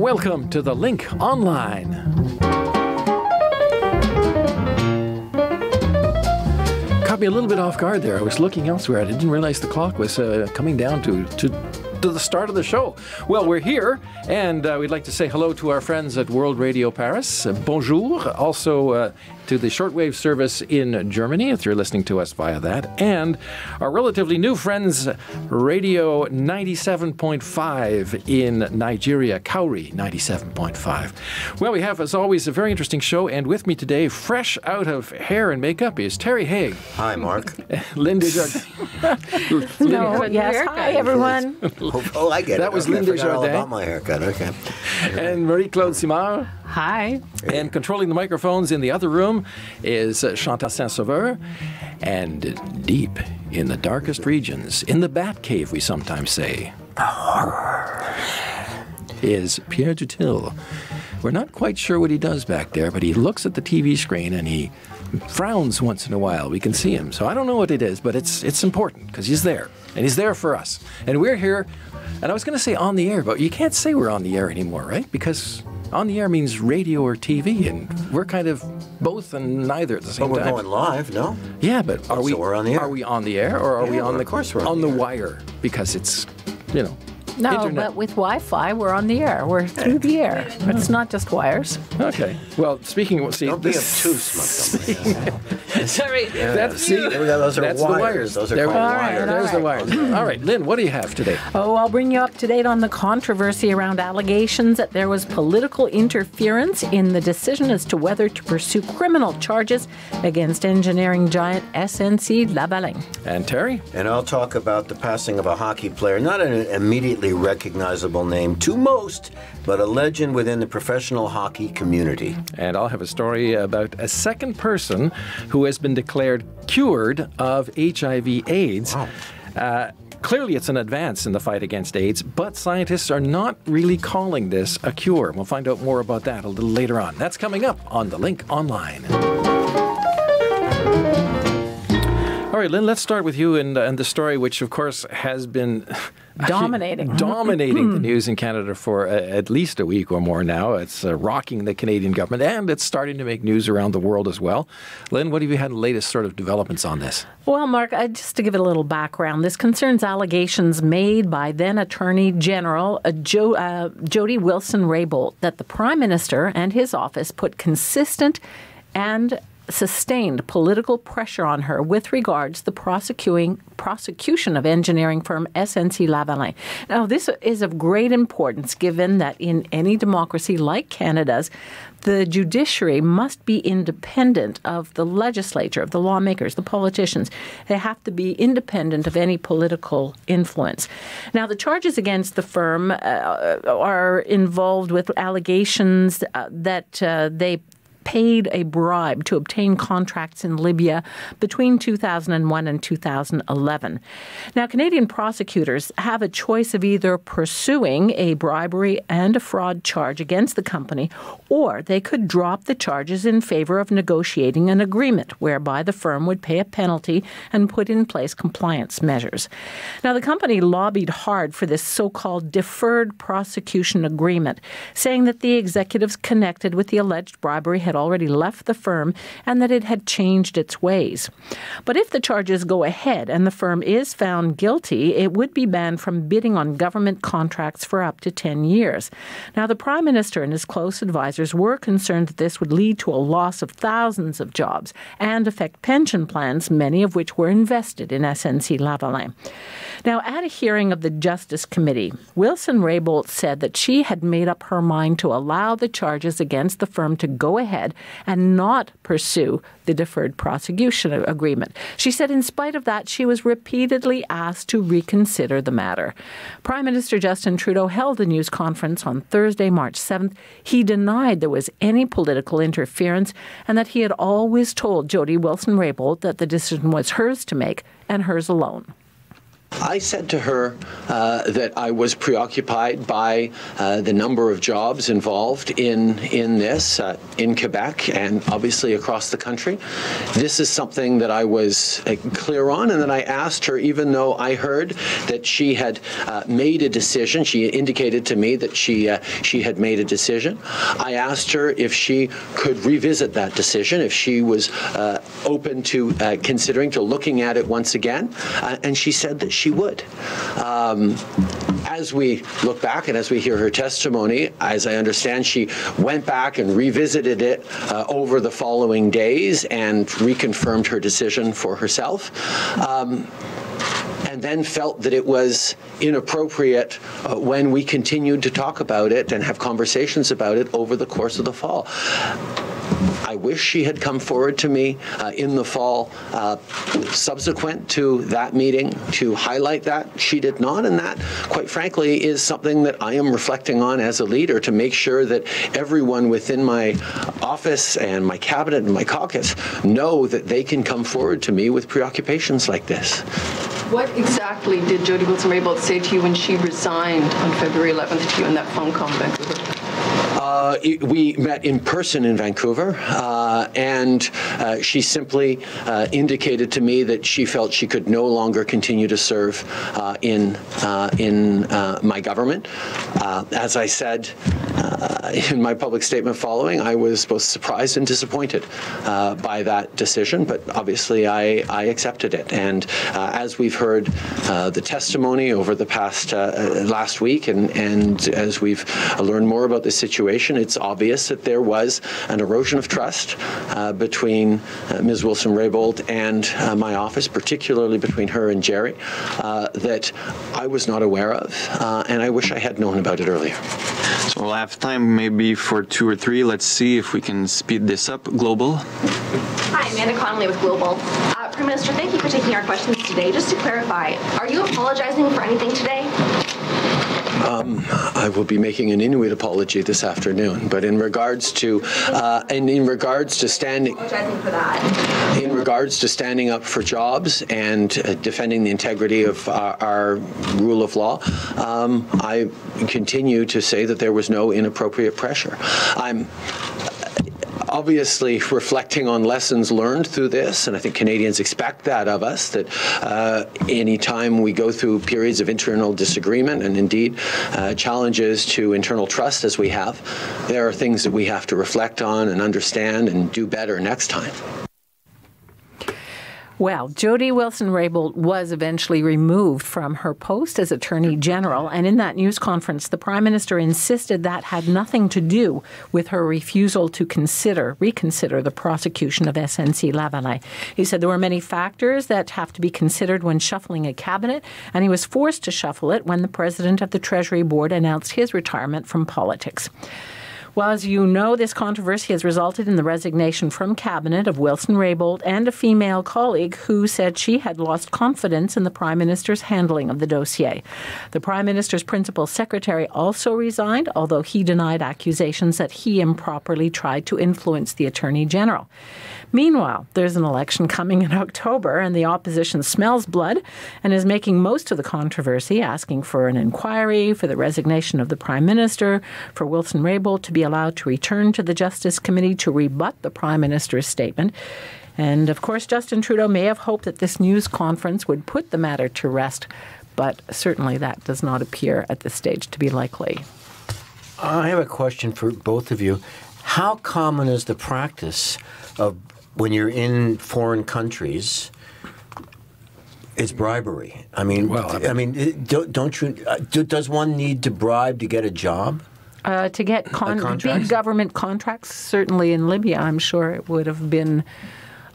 Welcome to the Link Online. Caught me a little bit off guard there. I was looking elsewhere. I didn't realize the clock was coming down to the start of the show. Well, we're here, and we'd like to say hello to our friends at World Radio Paris. Bonjour. Also to the shortwave service in Germany, if you're listening to us via that, and our relatively new friends, Radio 97.5 in Nigeria, Kauri 97.5. Well, we have, as always, a very interesting show, and with me today, fresh out of hair and makeup, is Terry Haig. Hi, Mark. Linda Jardin. Hi, everyone. Oh, I get it. That was okay, Linda I forgot all Jardin. about my haircut. Okay. And Marie-Claude Simard. Hi. And controlling the microphones in the other room is Chantal Saint-Sauveur. And deep in the darkest regions, in the Bat Cave, we sometimes say, the horror, is Pierre Dutil. We're not quite sure what he does back there, but he looks at the TV screen and he frowns once in a while. We can see him. So I don't know what it is, but it's important because he's there. And he's there for us. And we're here, and I was going to say on the air, but you can't say we're on the air anymore, right? Because on the air means radio or TV, and we're kind of both and neither at the same time. But we're going live, no? Yeah, but are we? So we're on the air. Are we on the air, or are we on of course we're on the wire? Because it's, No, internet. but with Wi-Fi, we're on the air. We're through the air. It's not just wires. Okay. Well, speaking of, see, Don't be obtuse, Montgomery. Sorry. Those Those are that's wires. the wires. Those are There called we- wires. There's the wires. All right, Lynn, what do you have today? Oh, I'll bring you up to date on the controversy around allegations that there was political interference in the decision as to whether to pursue criminal charges against engineering giant SNC-Lavalin. And Terry? And I'll talk about the passing of a hockey player, not an immediately recognizable name to most, but a legend within the professional hockey community. And I'll have a story about a second person who has been declared cured of HIV/AIDS. Wow. Clearly, it's an advance in the fight against AIDS, but scientists are not really calling this a cure. We'll find out more about that a little later on. That's coming up on The Link Online. All right, Lynn, let's start with you and the story, which, of course, has been Dominating the news in Canada for at least a week or more now. It's rocking the Canadian government, and it's starting to make news around the world as well. Lynn, what have you had the latest sort of developments on this? Well, Mark, just to give it a little background, this concerns allegations made by then Attorney General Jody Wilson-Raybould that the Prime Minister and his office put consistent and sustained political pressure on her with regards to the prosecution of engineering firm SNC-Lavalin. Now, this is of great importance given that in any democracy like Canada's, the judiciary must be independent of the legislature, of the lawmakers, the politicians. They have to be independent of any political influence. Now, the charges against the firm are involved with allegations that they paid a bribe to obtain contracts in Libya between 2001 and 2011. Now, Canadian prosecutors have a choice of either pursuing a bribery and a fraud charge against the company, or they could drop the charges in favor of negotiating an agreement whereby the firm would pay a penalty and put in place compliance measures. Now, the company lobbied hard for this so-called deferred prosecution agreement, saying that the executives connected with the alleged bribery had already left the firm and that it had changed its ways. But if the charges go ahead and the firm is found guilty, it would be banned from bidding on government contracts for up to 10 years. Now, the Prime Minister and his close advisors were concerned that this would lead to a loss of thousands of jobs and affect pension plans, many of which were invested in SNC-Lavalin. Now, at a hearing of the Justice Committee, Wilson-Raybould said that she had made up her mind to allow the charges against the firm to go ahead and not pursue the deferred prosecution agreement. She said in spite of that, she was repeatedly asked to reconsider the matter. Prime Minister Justin Trudeau held a news conference on Thursday, March 7th. He denied there was any political interference and that he had always told Jody Wilson-Raybould that the decision was hers to make and hers alone. I said to her that I was preoccupied by the number of jobs involved in this in Quebec and obviously across the country. This is something that I was clear on, and then I asked her, even though I heard that she had made a decision, she indicated to me that she had made a decision. I asked her if she could revisit that decision, if she was open to considering, to looking at it once again, and she said that she would. As we look back and as we hear her testimony, as I understand, she went back and revisited it over the following days and reconfirmed her decision for herself. And then felt that it was inappropriate when we continued to talk about it and have conversations about it over the course of the fall. I wish she had come forward to me in the fall subsequent to that meeting to highlight that. She did not, and that, quite frankly, is something that I am reflecting on as a leader, to make sure that everyone within my office and my cabinet and my caucus know that they can come forward to me with preoccupations like this. What exactly did Jody Wilson-Raybould say to you when she resigned on February 11th to you in that phone call in Vancouver? We met in person in Vancouver, and she simply indicated to me that she felt she could no longer continue to serve in my government. As I said in my public statement following, I was both surprised and disappointed by that decision, but obviously I accepted it. And as we've heard the testimony over the past last week, and as we've learned more about the situation, it's obvious that there was an erosion of trust between Ms. Wilson-Raybould and my office, particularly between her and Jerry, that I was not aware of, and I wish I had known about it earlier. So we'll have time maybe for 2 or 3. Let's see if we can speed this up. Global. Hi, Amanda Connolly with Global. Prime Minister, thank you for taking our questions today. Just to clarify, are you apologizing for anything today? I will be making an Inuit apology this afternoon, but in regards to standing, Apologizing for that. in regards to standing up for jobs and defending the integrity of our rule of law, I continue to say that there was no inappropriate pressure. I'm obviously reflecting on lessons learned through this, and I think Canadians expect that of us, that any time we go through periods of internal disagreement and indeed challenges to internal trust as we have, there are things that we have to reflect on and understand and do better next time. Well, Jody Wilson-Raybould was eventually removed from her post as Attorney General, and in that news conference, the Prime Minister insisted that had nothing to do with her refusal to reconsider the prosecution of SNC Lavalin. He said there were many factors that have to be considered when shuffling a cabinet, and he was forced to shuffle it when the President of the Treasury Board announced his retirement from politics. Well, as you know, this controversy has resulted in the resignation from Cabinet of Wilson-Raybould and a female colleague who said she had lost confidence in the Prime Minister's handling of the dossier. The Prime Minister's principal secretary also resigned, although he denied accusations that he improperly tried to influence the Attorney General. Meanwhile, there's an election coming in October, and the opposition smells blood and is making most of the controversy, asking for an inquiry, for the resignation of the Prime Minister, for Wilson-Raybould to be allowed to return to the Justice Committee to rebut the Prime Minister's statement. And, of course, Justin Trudeau may have hoped that this news conference would put the matter to rest, but certainly that does not appear at this stage to be likely. I have a question for both of you. How common is the practice of, when you're in foreign countries, it's bribery? I mean, does one need to bribe to get a job? To get big government contracts, certainly in Libya, I'm sure it would have been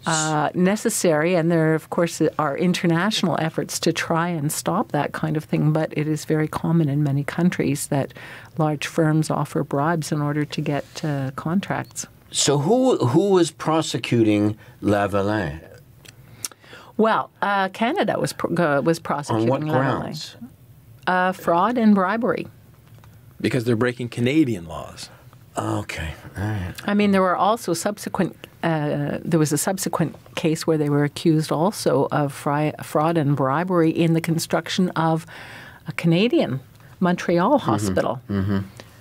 necessary. And there, of course, are international efforts to try and stop that kind of thing. But it is very common in many countries that large firms offer bribes in order to get contracts. So who was prosecuting Lavalin? Well, Canada was prosecuting On what grounds? Fraud and bribery. Because they're breaking Canadian laws. Okay. All right. I mean, there were also subsequent there was a subsequent case where they were accused also of fraud and bribery in the construction of a Canadian Montreal hospital.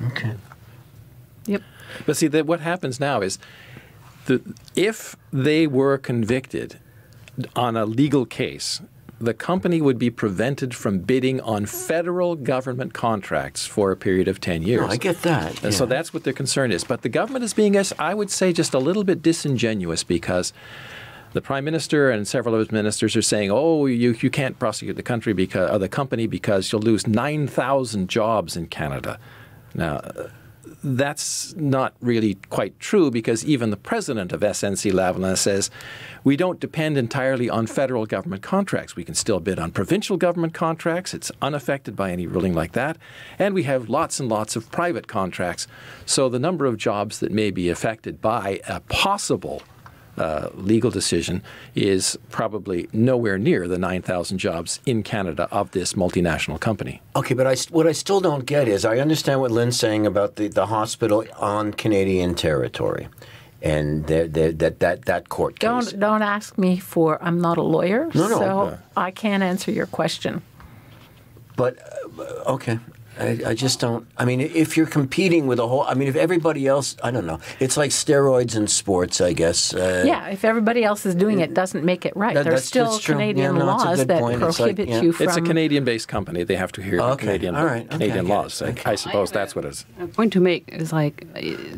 Okay. Yep. But see, what happens now is if they were convicted on a legal case, the company would be prevented from bidding on federal government contracts for a period of 10 years. No, I get that. And so that's what their concern is. But the government is being, I would say, just a little bit disingenuous because the Prime Minister and several of his ministers are saying, oh, you can't prosecute the country or the company because you'll lose 9,000 jobs in Canada. Now, that's not really quite true because even the president of SNC-Lavalin says we don't depend entirely on federal government contracts. We can still bid on provincial government contracts. It's unaffected by any ruling like that. And we have lots and lots of private contracts. So the number of jobs that may be affected by a possible legal decision is probably nowhere near the 9,000 jobs in Canada of this multinational company. Okay, but what I still don't get is I understand what Lynn's saying about the hospital on Canadian territory and that court case. Don't ask me for, I'm not a lawyer, No. so I can't answer your question. But, okay. I just don't. I mean, if you're competing with a whole, I mean, if everybody else, I don't know. It's like steroids in sports, I guess. Yeah, if everybody else is doing it, doesn't make it right. There's still Canadian laws that prohibit you from. It's a Canadian-based company. They have to hear the Canadian laws. I suppose that's what it is. A point to make is like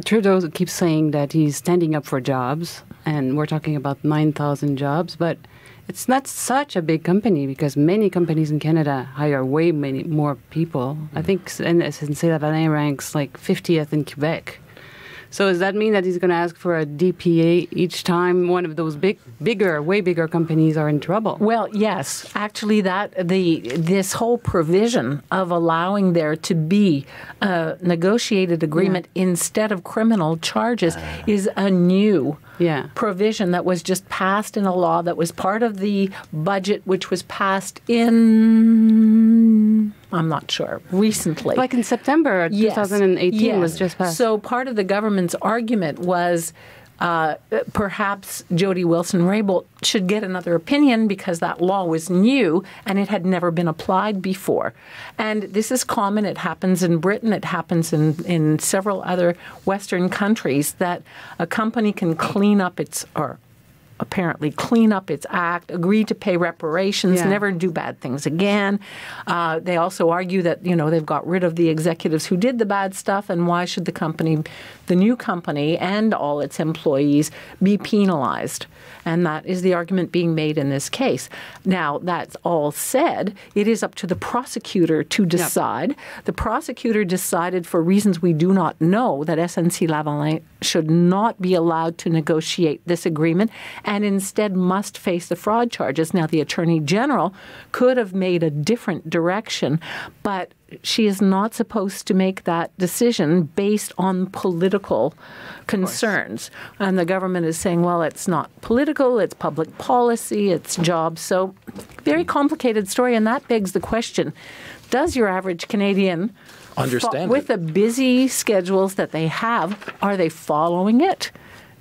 Trudeau keeps saying that he's standing up for jobs, and we're talking about 9,000 jobs, but it's not such a big company because many companies in Canada hire way many more people. I think SNC-Lavalin ranks like 50th in Quebec. So does that mean that he's going to ask for a DPA each time one of those way bigger companies are in trouble? Well, yes. Actually, this whole provision of allowing there to be a negotiated agreement instead of criminal charges is a new provision that was just passed in a law that was part of the budget, which was passed in, I'm not sure, recently. Like in September 2018 was just passed. So part of the government's argument was perhaps Jody Wilson-Raybould should get another opinion because that law was new and it had never been applied before. And this is common. It happens in Britain. It happens in several other Western countries that a company can clean up its act, agree to pay reparations, never do bad things again. They also argue that, they've got rid of the executives who did the bad stuff, and why should the new company and all its employees be penalized? And that is the argument being made in this case. Now, that's all said, it is up to the prosecutor to decide. Yep. The prosecutor decided, for reasons we do not know, that SNC-Lavalin should not be allowed to negotiate this agreement and instead must face the fraud charges. Now, the Attorney General could have made a different direction, but she is not supposed to make that decision based on political concerns. And the government is saying, well, it's not political, it's public policy, it's jobs. So very complicated story, and that begs the question, does your average Canadian understand with the busy schedules that they have, are they following it?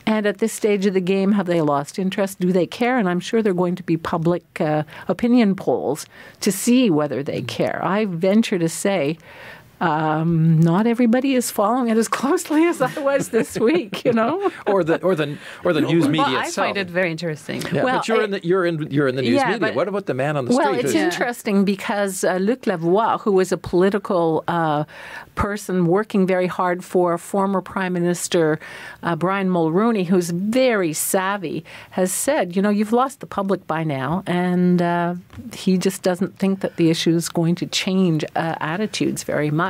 And at this stage of the game, have they lost interest? Do they care? And I'm sure there are going to be public opinion polls to see whether they care. I venture to say not everybody is following it as closely as I was this week, or the news media I find it very interesting. Yeah, well, but you're in the news media. But what about the man on the street? Well, it's interesting because Luc Lavoie, who was a political person working very hard for former Prime Minister Brian Mulroney, who's very savvy, has said, you've lost the public by now, and he just doesn't think that the issue is going to change attitudes very much.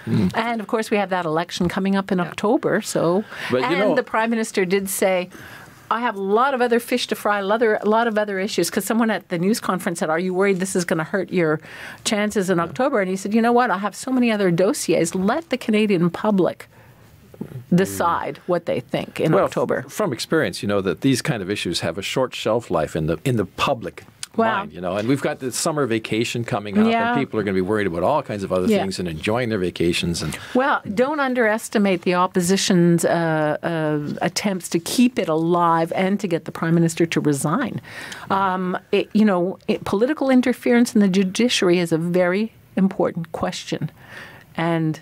And, of course, we have that election coming up in October. So, the Prime Minister did say, I have a lot of other fish to fry, a lot of other issues, because someone at the news conference said, are you worried this is going to hurt your chances in October? And he said, you know what, I have so many other dossiers. Let the Canadian public decide what they think in October. From experience, that these kind of issues have a short shelf life in the public mind, and we've got the summer vacation coming up, and people are going to be worried about all kinds of other things and enjoying their vacations. And well, don't underestimate the opposition's attempts to keep it alive and to get the Prime Minister to resign. Political interference in the judiciary is a very important question, and.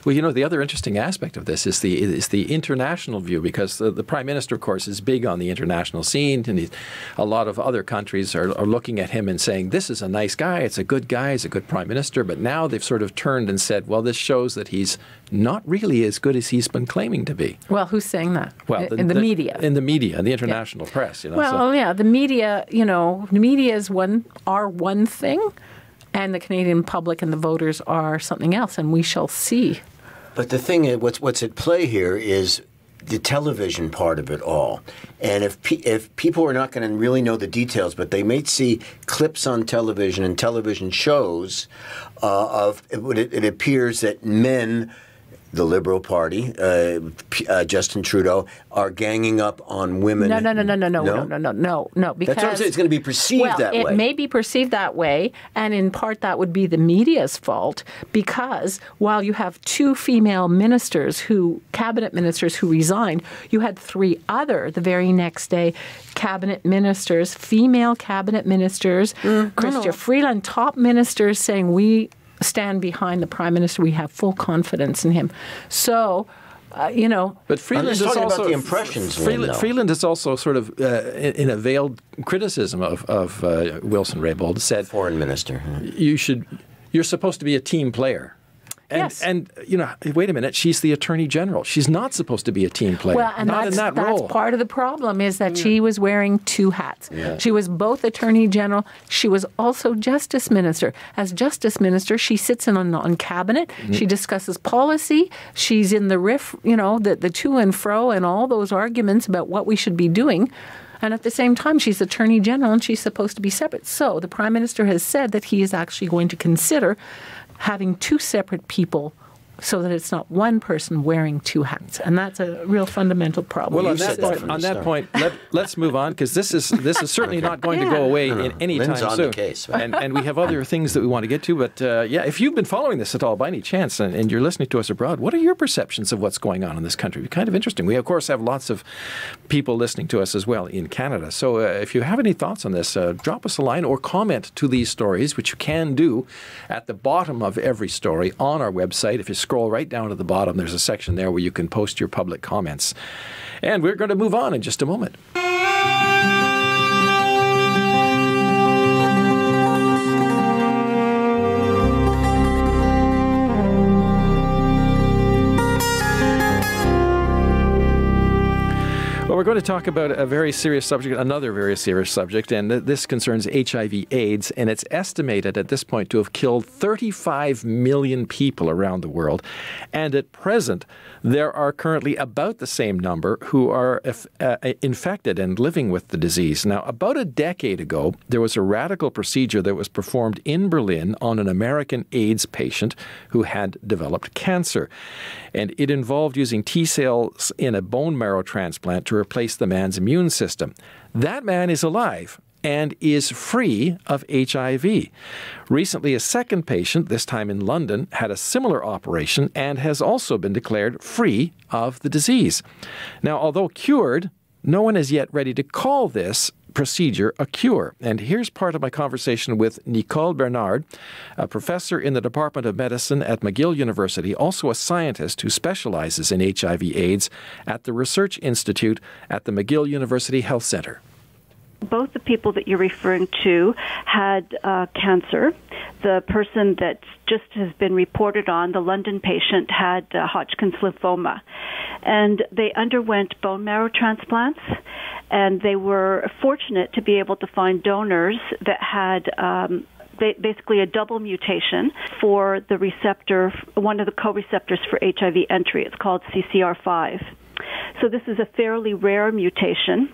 Well, the other interesting aspect of this is the international view, because the Prime Minister, of course, is big on the international scene, and a lot of other countries are looking at him and saying, this is a nice guy, it's a good guy, he's a good Prime Minister. But now they've sort of turned and said, well, this shows that he's not really as good as he's been claiming to be. Well, who's saying that? Well, in the media. In the media, in the international press. Well, the media, the media is one thing, and the Canadian public and the voters are something else, and we shall see. But the thing is, what's at play here is the television part of it all. And if people are not going to really know the details, but they may see clips on television and television shows it appears that men, the Liberal Party, Justin Trudeau, are ganging up on women. No. Because that's what I'm saying. It's going to be perceived that way. It may be perceived that way, and in part that would be the media's fault, because while you have 2 female ministers, cabinet ministers who resigned, you had 3 other the very next day cabinet ministers, female cabinet ministers, Chrystia Freeland, top ministers saying we stand behind the Prime Minister. We have full confidence in him. So, But Freeland is also about the impressions. Freeland is also sort of in a veiled criticism of Wilson Raybould said, Foreign Minister, you're supposed to be a team player. And wait a minute, she's the Attorney General. She's not supposed to be a team player. Well, and not in that role. That's part of the problem, is that she was wearing 2 hats. Yeah. She was both Attorney General. She was also Justice Minister. As Justice Minister, she sits in on Cabinet. Mm-hmm. She discusses policy. She's in the riff, the to and fro and all those arguments about what we should be doing. And at the same time, she's Attorney General, and she's supposed to be separate. So the Prime Minister has said that he is actually going to consider having 2 separate people so that it's not one person wearing 2 hats. And that's a real fundamental problem. Well, on that point, let's move on, because this is certainly not going to go away in any Lynn's time on soon. The case, and we have other things that we want to get to. But if you've been following this at all by any chance, and you're listening to us abroad, what are your perceptions of what's going on in this country? Kind of interesting. We, of course, have lots of people listening to us as well in Canada. So if you have any thoughts on this, drop us a line or comment to these stories, which you can do at the bottom of every story on our website. If you scroll right down to the bottom, there's a section there where you can post your public comments. And we're going to move on in just a moment. Well, we're going to talk about a very serious subject, another very serious subject, and this concerns HIV/AIDS, and it's estimated at this point to have killed 35 million people around the world. And at present, there are currently about the same number who are infected and living with the disease. Now, about a decade ago, there was a radical procedure that was performed in Berlin on an American AIDS patient who had developed cancer. And it involved using T cells in a bone marrow transplant to replace the man's immune system. That man is alive and is free of HIV. Recently, a second patient, this time in London, had a similar operation and has also been declared free of the disease. Now, although cured, no one is yet ready to call this procedure a cure. And here's part of my conversation with Nicole Bernard, a professor in the Department of Medicine at McGill University, also a scientist who specializes in HIV/AIDS at the Research Institute at the McGill University Health Center. Both the people that you're referring to had cancer. The person that just has been reported on, the London patient, had Hodgkin's lymphoma. And they underwent bone marrow transplants, and they were fortunate to be able to find donors that had basically a double mutation for the receptor, one of the co-receptors for HIV entry. It's called CCR5. So this is a fairly rare mutation.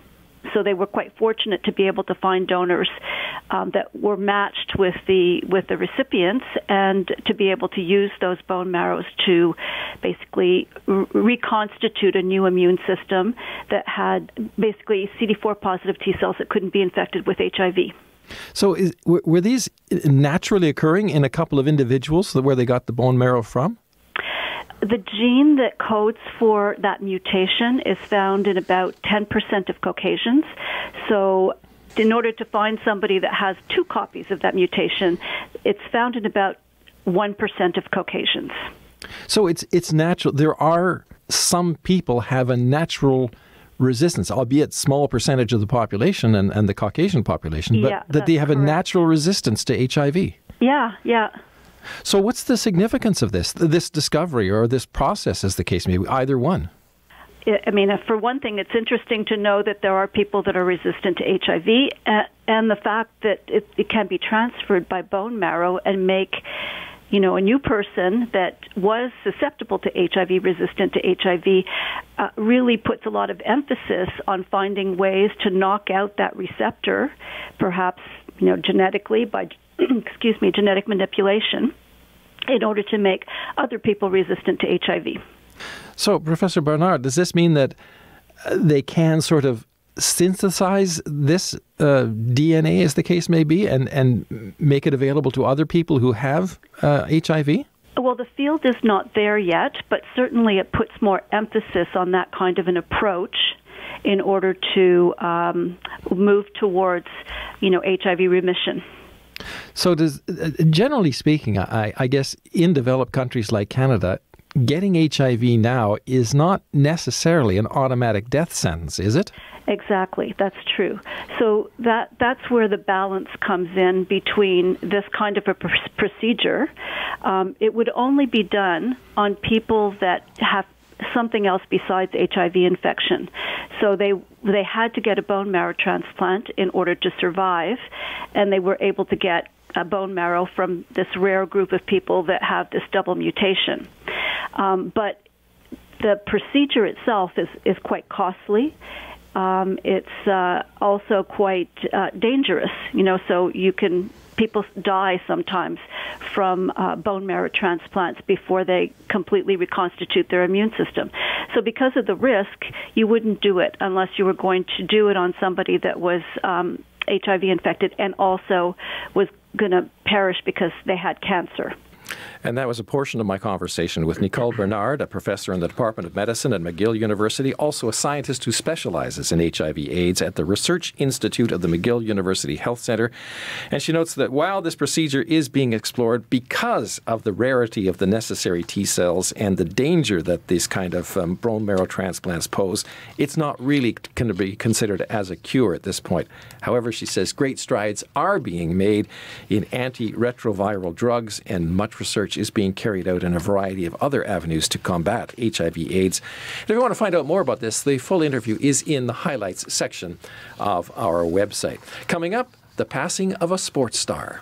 So they were quite fortunate to be able to find donors that were matched with the recipients, and to be able to use those bone marrows to basically reconstitute a new immune system that had basically CD4 positive T cells that couldn't be infected with HIV. So were these naturally occurring in a couple of individuals where they got the bone marrow from? The gene that codes for that mutation is found in about 10% of Caucasians. So in order to find somebody that has 2 copies of that mutation, it's found in about 1% of Caucasians. So it's natural. There are some people have a natural resistance, albeit small percentage of the population and the Caucasian population, but that they have correct. A natural resistance to HIV. Yeah. So what's the significance of this discovery or this process, as the case may be, either one? I mean, for one thing, it's interesting to know that there are people that are resistant to HIV, and the fact that it can be transferred by bone marrow and make, a new person that was susceptible to HIV, resistant to HIV, really puts a lot of emphasis on finding ways to knock out that receptor, perhaps, genetically by, genetic manipulation, in order to make other people resistant to HIV. So, Professor Barnard, does this mean that they can sort of synthesize this DNA, as the case may be, and make it available to other people who have HIV? Well, the field is not there yet, but certainly it puts more emphasis on that kind of an approach in order to move towards, HIV remission. So generally speaking, I guess in developed countries like Canada, getting HIV now is not necessarily an automatic death sentence, is it? Exactly, that's true. So that's where the balance comes in between this kind of a procedure. It would only be done on people that have something else besides HIV infection. So they had to get a bone marrow transplant in order to survive, and they were able to get a bone marrow from this rare group of people that have this double mutation. But the procedure itself is quite costly. It's also quite dangerous, so people die sometimes from bone marrow transplants before they completely reconstitute their immune system. So because of the risk, you wouldn't do it unless you were going to do it on somebody that was HIV infected and also was going to perish because they had cancer. And that was a portion of my conversation with Nicole Bernard, a professor in the Department of Medicine at McGill University, also a scientist who specializes in HIV/AIDS at the Research Institute of the McGill University Health Center. And she notes that while this procedure is being explored because of the rarity of the necessary T cells and the danger that these kind of bone marrow transplants pose, it's not really going to be considered as a cure at this point. However, she says great strides are being made in antiretroviral drugs, and much research is being carried out in a variety of other avenues to combat HIV/AIDS. If you want to find out more about this, the full interview is in the highlights section of our website. Coming up, the passing of a sports star.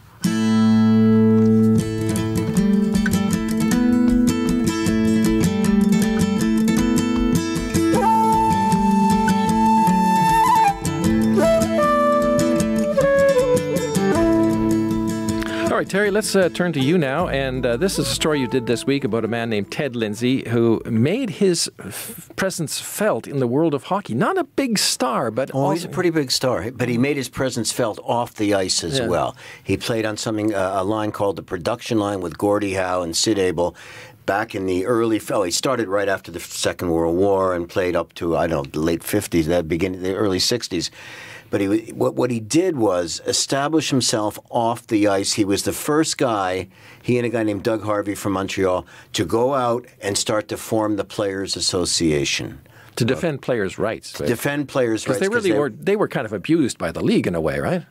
All right, Terry, let's turn to you now. And this is a story you did this week about a man named Ted Lindsay who made his presence felt in the world of hockey. Not a big star, but... Oh, he's a pretty big star, but he made his presence felt off the ice as well. He played on a line called the production line with Gordie Howe and Sid Abel. Back in the he started right after the Second World War and played up to, the late 50s, the early 60s. But what he did was establish himself off the ice. He was the first guy, he and a guy named Doug Harvey from Montreal, to go out and start to form the Players Association. To defend players' rights. To defend players' rights. Because they were kind of abused by the league in a way, right?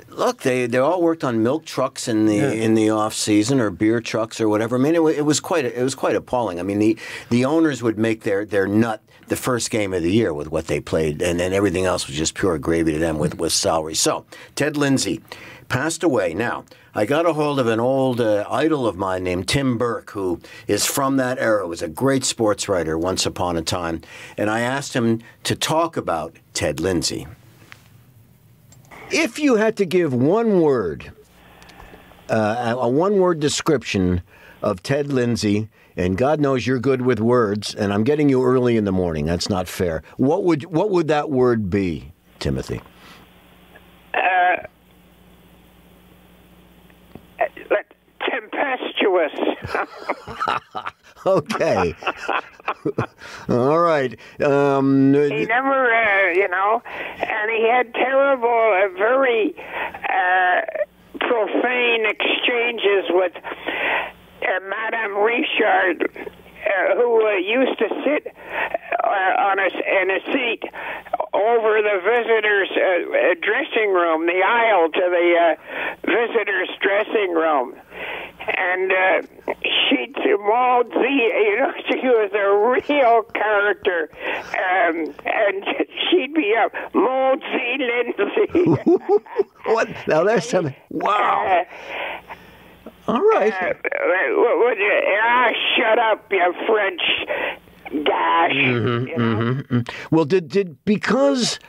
Look, they all worked on milk trucks in the off season, or beer trucks or whatever. I mean, it was quite appalling. I mean, the owners would make their nut the first game of the year with what they played, and then everything else was just pure gravy to them with salary. So Ted Lindsay passed away. Now, I got a hold of an old idol of mine named Tim Burke, who is from that era, was a great sports writer once upon a time, and I asked him to talk about Ted Lindsay. If you had to give one word, a one-word description of Ted Lindsay, and God knows you're good with words, and I'm getting you early in the morning. That's not fair. What would that word be, Timothy? Lewis. Okay. All right. He never, and he had terrible, very profane exchanges with Madame Richard, who used to sit in a seat over the visitors' dressing room, the aisle to the visitors' dressing room. And she'd Maud Z, she was a real character. And she'd be up, Maud Z Lindsay. What? Now there's some. Wow. All right. Shut up, you French dash. Well, did because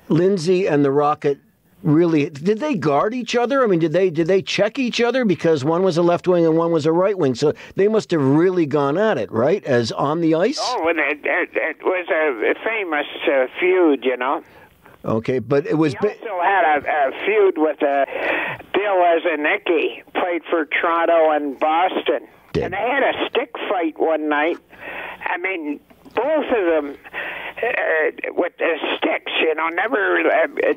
Lindsay and the Rocket really did they guard each other? I mean, did they check each other because one was a left wing and one was a right wing? So they must have really gone at it, right? As on the ice. Oh, it was a famous feud, Okay, but it was. He also had a feud with Bill Azanicki, played for Toronto and Boston. And they had a stick fight one night. I mean, both of them with the sticks,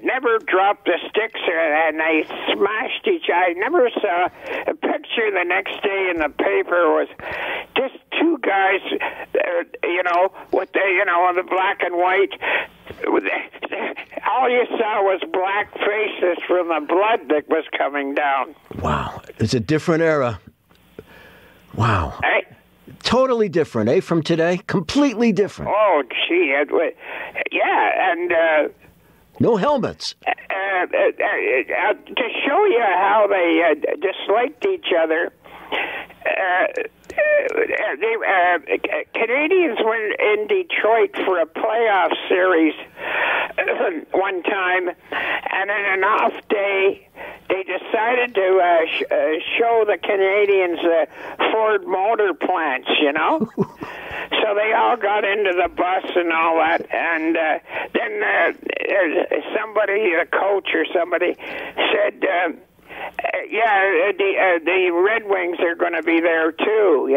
never dropped the sticks, and they smashed each other. I never saw a picture the next day in the paper was just two guys, with the black and white. All you saw was black faces from the blood that was coming down. Wow, it's a different era. Wow. Hey? Totally different, eh, from today? Completely different. Oh, gee. Yeah, and... no helmets. To show you how they disliked each other, the Canadians were in Detroit for a playoff series one time, and on an off day, they decided to show the Canadians the Ford motor plants, So they all got into the bus and all that, and then somebody, a coach or somebody, said, the Red Wings are going to be there too,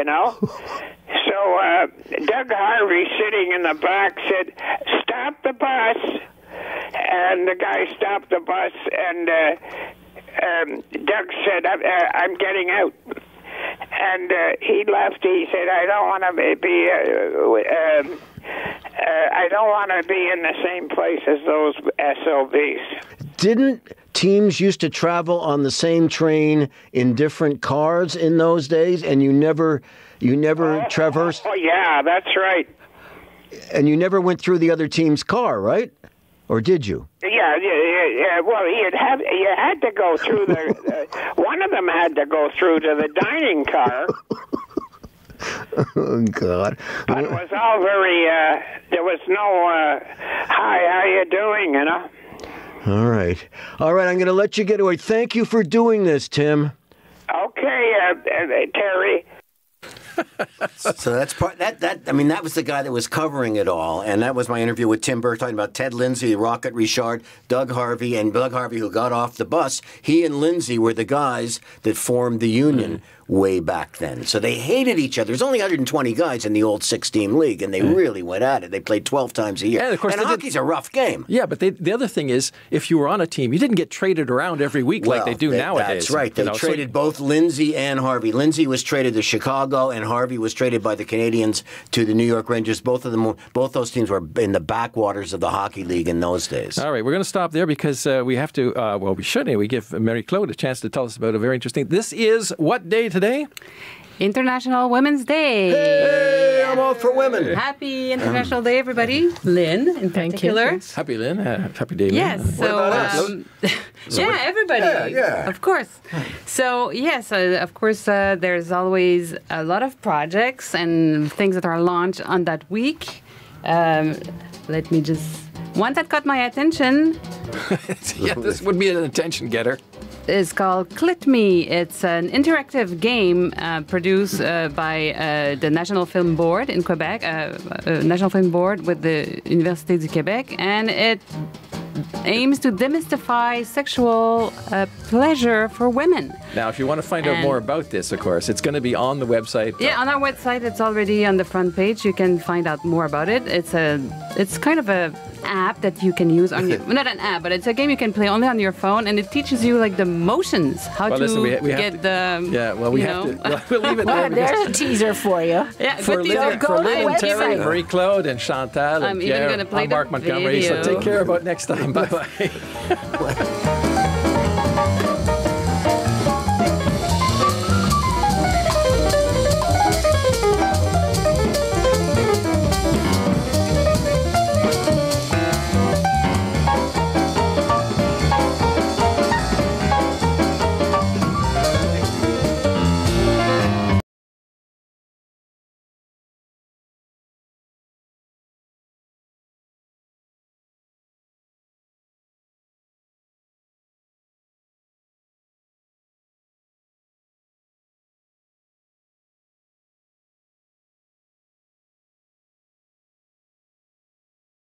So Doug Harvey, sitting in the back, said, "Stop the bus." And the guy stopped the bus, and Doug said, I'm getting out. And he left. He said, I don't want to be in the same place as those SOBs. Didn't teams used to travel on the same train in different cars in those days, and you never traversed? Oh, yeah, that's right. And you never went through the other team's car, right? Or did you? Yeah. Well, you had to go through the. One of them had to go through to the dining car. Oh God! But it was all very. There was no. Hi, how you doing? All right. I'm going to let you get away. Thank you for doing this, Tim. Okay, Terry. So that's part that. I mean, that was the guy that was covering it all, and that was my interview with Tim Burke talking about Ted Lindsay, Rocket Richard, Doug Harvey, and Doug Harvey, who got off the bus. He and Lindsay were the guys that formed the union way back then. So they hated each other. There's only 120 guys in the old 6-team league, and they really went at it. They played 12 times a year. And, of course, hockey's a rough game. Yeah, but the other thing is, if you were on a team, you didn't get traded around every week like they do nowadays. That's right. They traded both Lindsay and Harvey. Lindsay was traded to Chicago, and Harvey was traded by the Canadians to the New York Rangers. Both those teams were in the backwaters of the hockey league in those days. All right, we're going to stop there because we have to, we should. We give Mary Claude a chance to tell us about a very interesting. This is what day today? International Women's Day. Hey, I'm all for women. Happy International Day, everybody. Lynn, in particular. Thank you. Happy Lynn. Happy day, Lynn. Yes. Everybody. Yeah. Of course. So, yes, of course, there's always a lot of projects and things that are launched on that week. Let me just... One that caught my attention. Yeah, this would be an attention getter. Is called Clit Me. It's an interactive game produced by the National Film Board in Quebec, National Film Board with the Université du Québec, and it aims to demystify sexual pleasure for women. Now, if you want to find out more about this, of course, it's going to be on the website. Yeah, on our website, it's already on the front page. You can find out more about it. It's kind of a app that you can use on your, not an app, but it's a game you can play only on your phone, and it teaches you like the motions, how to get the. Yeah, well, we have to. We'll leave it there. There's a teaser for you. Yeah, for Lynn and Terry, Marie-Claude, and Chantal, and Pierre, I'm Mark Montgomery. So take care about next time. Bye bye.